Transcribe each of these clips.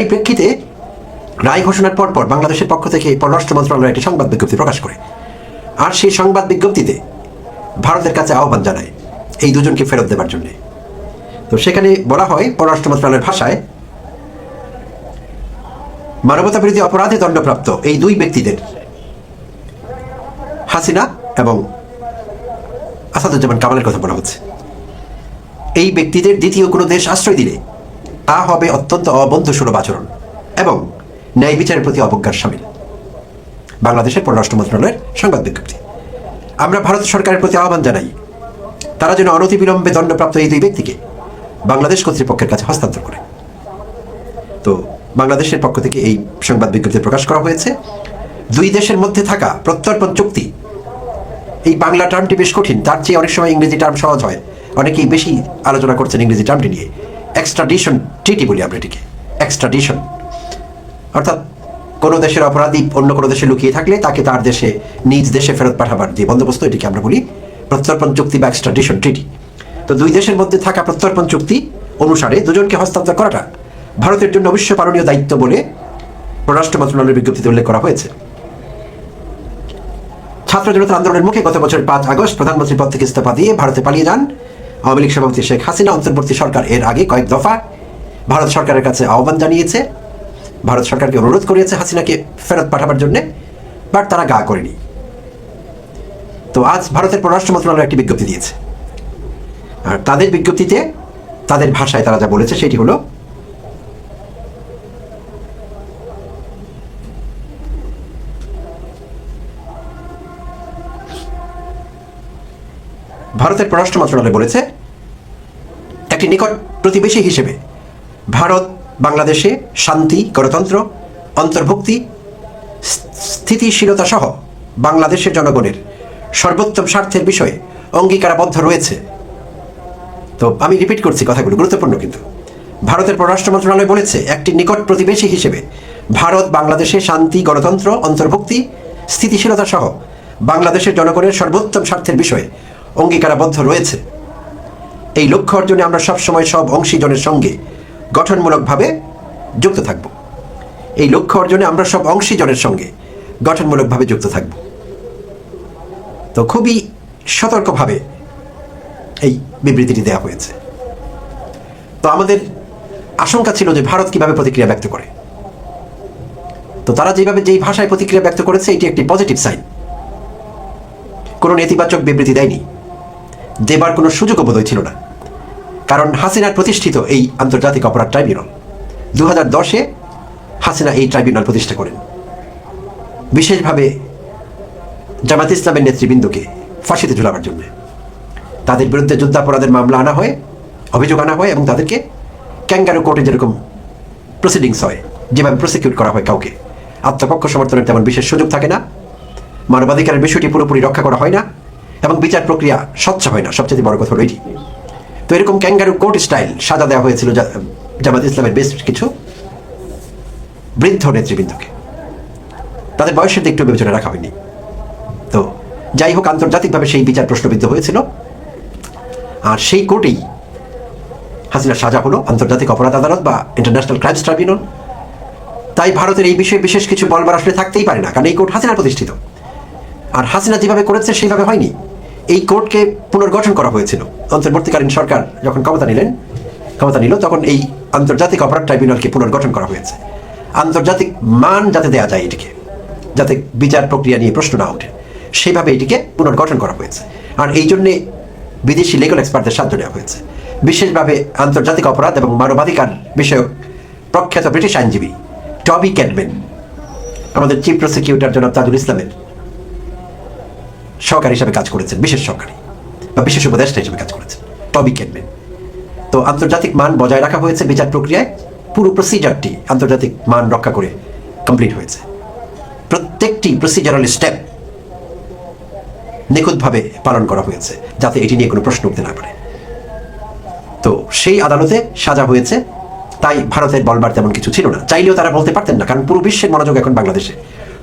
এই প্রেক্ষিতে রায় ঘোষণার পর বাংলাদেশের পক্ষ থেকে পররাষ্ট্র মন্ত্রণালয় একটি সংবাদ বিজ্ঞপ্তি প্রকাশ করে, আর সেই সংবাদ বিজ্ঞপ্তিতে ভারতের কাছে আহ্বান জানায় এই দুজনকে ফেরত দেবার জন্য। তো সেখানে বলা হয় পররাষ্ট্র মন্ত্রণালয়ের ভাষায়, মানবতা বিরোধী অপরাধে দণ্ডপ্রাপ্ত এই দুই ব্যক্তিদের, হাসিনা এবং আসাদুজ্জামান কামালের কথা বলা হচ্ছে, এই ব্যক্তিদের দ্বিতীয় কোনো দেশ আশ্রয় দিলে তা হবে অত্যন্ত অবন্ধুসুলভ আচরণ এবং ন্যায় বিচারের প্রতি অবজ্ঞার সামিল। বাংলাদেশের পররাষ্ট্র মন্ত্রণালয়ের সংবাদ বিজ্ঞপ্তি। আমরা ভারত সরকারের প্রতি আহ্বান জানাই তারা যেন অনতিবিলম্বে দণ্ডপ্রাপ্ত এই দুই ব্যক্তিকে বাংলাদেশ কর্তৃপক্ষের কাছে হস্তান্তর করে। তো বাংলাদেশের পক্ষ থেকে এই সংবাদ বিজ্ঞপ্তি প্রকাশ করা হয়েছে। দুই দেশের মধ্যে থাকা প্রত্যর্পণ চুক্তি, এই বাংলা টার্মটি বেশ কঠিন, তার চেয়ে অনেক সময় ইংরেজি টার্ম সহজ হয়, অনেকেই বেশি আলোচনা করছেন ইংরেজি টার্মটি নিয়ে। এক্সট্রাডিশন ট্রিটি বলি আমরা এটিকে, এক্সট্রাডিশন অর্থাৎ কোনো দেশের অপরাধী অন্য কোনো দেশে লুকিয়ে থাকলে তাকে তার দেশে নিজ দেশে ফেরত পাঠাবার যে বন্দোবস্ত, এটিকে আমরা বলি প্রত্যর্পণ চুক্তি বা এক্সট্রাডিশন ট্রিটি। তো দুই দেশের মধ্যে থাকা প্রত্যর্পণ চুক্তি অনুসারে দুজনকে হস্তান্তর করাটা ভারতের জন্য অবশ্য পালনীয় দায়িত্ব বলে পররাষ্ট্র মন্ত্রণালয়ের বিজ্ঞপ্তিতে উল্লেখ করা হয়েছে। ছাত্র জনতা আন্দোলনের মুখে গত বছরের 5 আগস্ট প্রধানমন্ত্রী পদ থেকে ইস্তফা দিয়ে ভারতে পালিয়ে যান আওয়ামী লীগ সভাপতি শেখ হাসিনা। অন্তর্বর্তী সরকার এর আগে কয়েক দফা ভারত সরকারের কাছে আহ্বান জানিয়েছে, ভারত সরকারকে অনুরোধ করিয়েছে হাসিনাকে ফেরত পাঠাবার জন্য, বাট তারা গা করেনি। তো আজ ভারতের পররাষ্ট্র মন্ত্রণালয় একটি বিজ্ঞপ্তি দিয়েছে, আর তাদের বিজ্ঞপ্তিতে তাদের ভাষায় তারা যা বলেছে সেটি হলো, ভারতের পররাষ্ট্র মন্ত্রণালয় বলেছে একটি নিকট প্রতিবেশী হিসেবে ভারত বাংলাদেশে শান্তি, গণতন্ত্র, অন্তর্ভুক্তি, স্থিতিশীলতা সহ বাংলাদেশের জনগণের সর্বোত্তম স্বার্থের বিষয়ে অঙ্গীকারাবদ্ধ রয়েছে। তো আমি রিপিট করছি কথাগুলো, গুরুত্বপূর্ণ কিন্তু। ভারতের পররাষ্ট্র মন্ত্রণালয় বলেছে একটি নিকট প্রতিবেশী হিসেবে ভারত বাংলাদেশে শান্তি, গণতন্ত্র, অন্তর্ভুক্তি, স্থিতিশীলতা সহ বাংলাদেশের জনগণের সর্বোত্তম স্বার্থের বিষয়ে অঙ্গীকারাবদ্ধ রয়েছে। এই লক্ষ্য অর্জনে আমরা সবসময় সব অংশীজনের সঙ্গে গঠনমূলকভাবে যুক্ত থাকব। এই লক্ষ্য অর্জনে আমরা সব অংশীজনের সঙ্গে গঠনমূলকভাবে যুক্ত থাকব। তো খুবই সতর্কভাবে এই বিবৃতিটি দেওয়া হয়েছে। তো আমাদের আশঙ্কা ছিল যে ভারত কিভাবে প্রতিক্রিয়া ব্যক্ত করে। তো তারা যেই ভাষায় প্রতিক্রিয়া ব্যক্ত করেছে এটি একটি পজিটিভ সাইন। কোনো নেতিবাচক বিবৃতি দেয়নি, দেবার কোনো সুযোগও বোধহয় ছিল না। কারণ হাসিনার প্রতিষ্ঠিত এই আন্তর্জাতিক অপরাধ ট্রাইব্যুনাল 2010-এ হাসিনা এই ট্রাইব্যুনাল প্রতিষ্ঠা করেন বিশেষভাবে জামাত ইসলামের নেতৃবৃন্দকে ফাঁসিতে ঝুলাবার জন্য। তাদের বিরুদ্ধে যুদ্ধাপরাধের মামলা আনা হয়, অভিযোগ আনা হয় এবং তাদেরকে ক্যাঙ্গারু কোর্টে যেরকম প্রসিডিংস হয়, যেভাবে প্রসিকিউট করা হয় কাউকে, আত্মপক্ষ সমর্থনের তেমন বিশেষ সুযোগ থাকে না, মানবাধিকারের বিষয়টি পুরোপুরি রক্ষা করা হয় না এবং বিচার প্রক্রিয়া স্বচ্ছ হয় না। সবচেয়ে বড় কথা হলো এটি। তো এরকম ক্যাঙ্গারু কোর্ট স্টাইল সাজা দেওয়া হয়েছিল জামাত ইসলামের বেশ কিছু বৃদ্ধ নেতৃবৃন্দকে, তাদের বয়সের দিকটা বিবেচনা রাখা হয়নি। তো যাই হোক, আন্তর্জাতিকভাবে সেই বিচার প্রশ্নবিদ্ধ হয়েছিল, আর সেই কোর্টেই হাসিনার সাজা হলো আন্তর্জাতিক অপরাধ আদালত বা ইন্টারন্যাশনাল ক্রাইমস ট্রাইব্যুনাল। তাই ভারতের এই বিষয়ে বিশেষ কিছু বলবার আসলে থাকতেই পারে না, কারণ এই কোর্ট হাসিনার প্রতিষ্ঠিত। আর হাসিনা যেভাবে করেছে সেইভাবে হয়নি। এই কোর্টকে পুনর্গঠন করা হয়েছিল অন্তর্বর্তীকালীন সরকার যখন ক্ষমতা নিল, তখন এই আন্তর্জাতিক অপরাধ ট্রাইব্যুনালকে পুনর্গঠন করা হয়েছে আন্তর্জাতিক মান যাতে দেওয়া যায় এটিকে, যাতে বিচার প্রক্রিয়া নিয়ে প্রশ্ন না ওঠে, সেইভাবে এটিকে পুনর্গঠন করা হয়েছে। আর এই জন্যে বিদেশি লিগাল এক্সপার্টদের সাহায্য নেওয়া হয়েছে। বিশেষভাবে আন্তর্জাতিক অপরাধ এবং মানবাধিকার বিষয়ক প্রখ্যাত ব্রিটিশ আইনজীবী টবি ক্যাডম্যান, আমাদের চিফ প্রসিকিউটর জনাব তাজুল ইসলামের সহকারী হিসেবে কাজ করেছেন, বিশেষ সহকারী বা বিশেষ উপদেষ্টা হিসেবে কাজ করেছেন টবি ক্যাডম্যান। তো আন্তর্জাতিক মান বজায় রাখা হয়েছে বিচার প্রক্রিয়ায়, পুরো প্রসিজারটি আন্তর্জাতিক মান রক্ষা করে কমপ্লিট হয়েছে। প্রত্যেকটি প্রসিজারাল স্টেপ নিখুঁতভাবে পালন করা হয়েছে যাতে এটি নিয়ে কোনো প্রশ্ন উঠতে না পারে। তো সেই আদালতে সাজা হয়েছে, তাই ভারতের বলবার তেমন কিছু ছিল না। চাইলেও তারা বলতে পারতেন না, কারণ পুরো বিশ্বের মনোযোগ এখন বাংলাদেশে।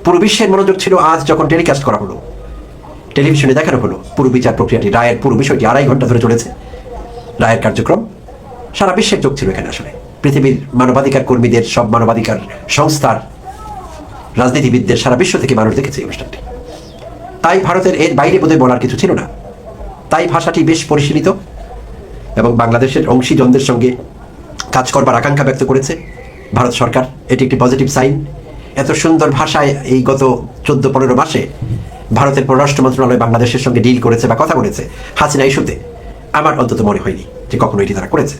পুরো বিশ্বের মনোযোগ ছিল আজ যখন টেলিকাস্ট করা হলো, টেলিভিশনে দেখানো হলো পুরো বিচার প্রক্রিয়াটি, রায়ের পুরো বিষয়টি 2.5 ঘন্টা ধরে চলেছে রায়ের কার্যক্রম। সারা বিশ্বের চোখ ছিল এখানে আসলে। পৃথিবীর মানবাধিকার কর্মীদের, সব মানবাধিকার সংস্থার, রাজনীতিবিদদের, সারা বিশ্ব থেকে মানুষ দেখেছে এই অনুষ্ঠানটি। তাই ভারতের এর বাইরে বোধহয় বলার কিছু ছিল না। তাই ভাষাটি বেশ পরিশীলিত এবং বাংলাদেশের অংশীজনদের সঙ্গে কাজ করবার আকাঙ্ক্ষা ব্যক্ত করেছে ভারত সরকার। এটি একটি পজিটিভ সাইন। এত সুন্দর ভাষায় এই গত 14-15 মাসে ভারতের পররাষ্ট্র মন্ত্রণালয় বাংলাদেশের সঙ্গে ডিল করেছে বা কথা বলেছে হাসিনা ইস্যুতে, আমার অন্তত মনে হয়নি যে কখনো এটি তারা করেছে।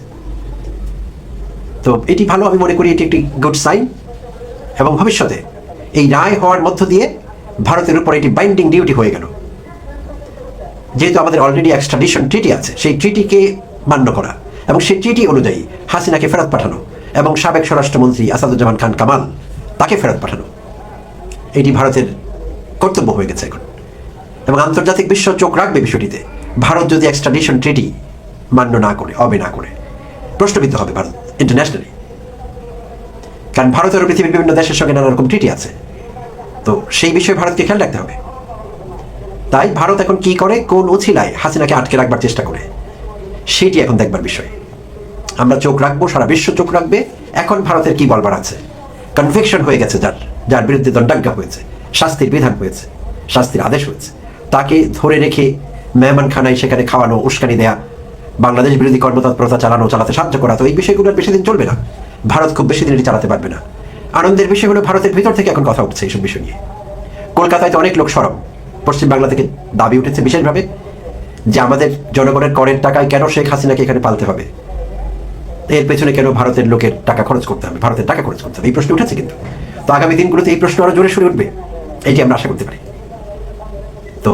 তো এটি ভালো, আমি মনে করি এটি একটি গুড সাইন। এবং ভবিষ্যতে এই রায় হওয়ার মধ্য দিয়ে ভারতের উপর এটি বাইন্ডিং ডিউটি হয়ে গেল। যেহেতু আমাদের অলরেডি এক্সট্রাডিশন ট্রিটি আছে, সেই ট্রিটিকে মান্য করা এবং সেই ট্রিটি অনুযায়ী হাসিনাকে ফেরত পাঠানো এবং সাবেক স্বরাষ্ট্রমন্ত্রী আসাদুজ্জামান খান কামাল তাকে ফেরত পাঠানো, এটি ভারতের কর্তব্য হয়ে গেছে এখন। এবং আন্তর্জাতিক বিশ্ব চোখ রাখবে বিষয়টিতে। ভারত যদি এক্সট্রাডিশন ট্রিটি মান্য না করে, না করে, প্রশ্নবিদ্ধ হবে ভারত ইন্টারন্যাশনালি। কারণ ভারতের পৃথিবীর বিভিন্ন দেশের সঙ্গে নানা রকম ট্রিটি আছে, তো সেই বিষয়ে ভারতকে খেয়াল রাখতে হবে। তাই ভারত এখন কি করে, কোন উছিলায় হাসিনাকে আটকে রাখবার চেষ্টা করে, সেটি এখন দেখবার বিষয়। আমরা চোখ রাখবো, সারা বিশ্ব চোখ রাখবে। এখন ভারতের কি বলবার আছে, কনভিকশন হয়ে গেছে যার বিরুদ্ধে দণ্ডাজ্ঞা হয়েছে, শাস্তির বিধান হয়েছে, শাস্তির আদেশ হয়েছে, তাকে ধরে রেখে মেহমানখানায় সেখানে খাওয়ানো, উস্কানি দেয়া, বাংলাদেশ বিরোধী কর্মতৎপরতা চালাতে সাহায্য করা, তো এই বিষয়গুলো আর বেশি দিন চলবে না। ভারত খুব বেশি দিন এটি চালাতে পারবে না। আনন্দের বিষয় হলো ভারতের ভিতর থেকে এখন কথা উঠছে এইসব বিষয় নিয়ে। কলকাতায় তো অনেক লোক সরব, পশ্চিম বাংলা থেকে দাবি উঠেছে বিশেষভাবে যে আমাদের জনগণের করের টাকায় কেন শেখ হাসিনাকে এখানে পালতে হবে, এর পেছনে কেন ভারতের লোকের টাকা খরচ করতে হবে, ভারতের টাকা খরচ করতে হবে, এই প্রশ্ন উঠেছে। কিন্তু তো আগামী দিনগুলোতে এই প্রশ্ন আরো জোরে শুরু উঠবে, এটি আমরা আশা করতে পারি। তো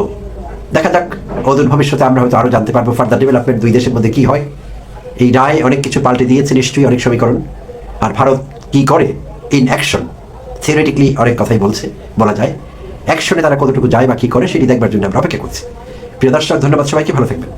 দেখা যাক, অদূর ভবিষ্যতে আমরা হয়তো আরো জানতে পারবো ফার্দার ডেভেলপমেন্ট, দুই দেশের মধ্যে কি হয়। এই রায় অনেক কিছু পাল্টে দিয়েছে নিশ্চয়ই, অনেক সমীকরণ। আর ভারত কি করে ইন অ্যাকশন, থিওরিটিক্যালি অনেক কথাই বলা যায়, অ্যাকশনে তারা কতটুকু যায় বা কি করে সেটি দেখবার জন্য আমরা অপেক্ষা করছি। প্রিয় দর্শক, ধন্যবাদ সবাইকে, ভালো থাকবেন।